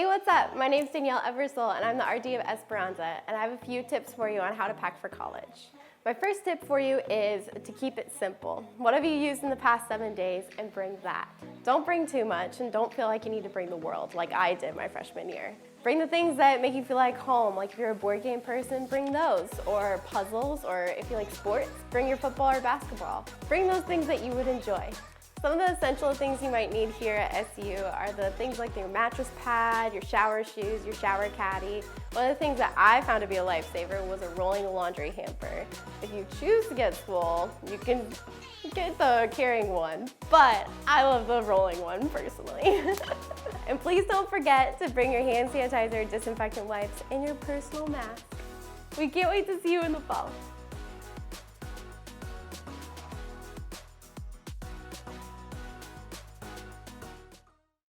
Hey, what's up? My name's Danielle Eversole and I'm the RD of Esperanza, and I have a few tips for you on how to pack for college. My first tip for you is to keep it simple. What have you used in the past 7 days, and bring that. Don't bring too much, and don't feel like you need to bring the world like I did my freshman year. Bring the things that make you feel like home, like if you're a board game person, bring those, or puzzles, or if you like sports, bring your football or basketball. Bring those things that you would enjoy. Some of the essential things you might need here at SU are the things like your mattress pad, your shower shoes, your shower caddy. One of the things that I found to be a lifesaver was a rolling laundry hamper. If you choose to get school, you can get the carrying one, but I love the rolling one personally. And please don't forget to bring your hand sanitizer, disinfectant wipes, and your personal mask. We can't wait to see you in the fall.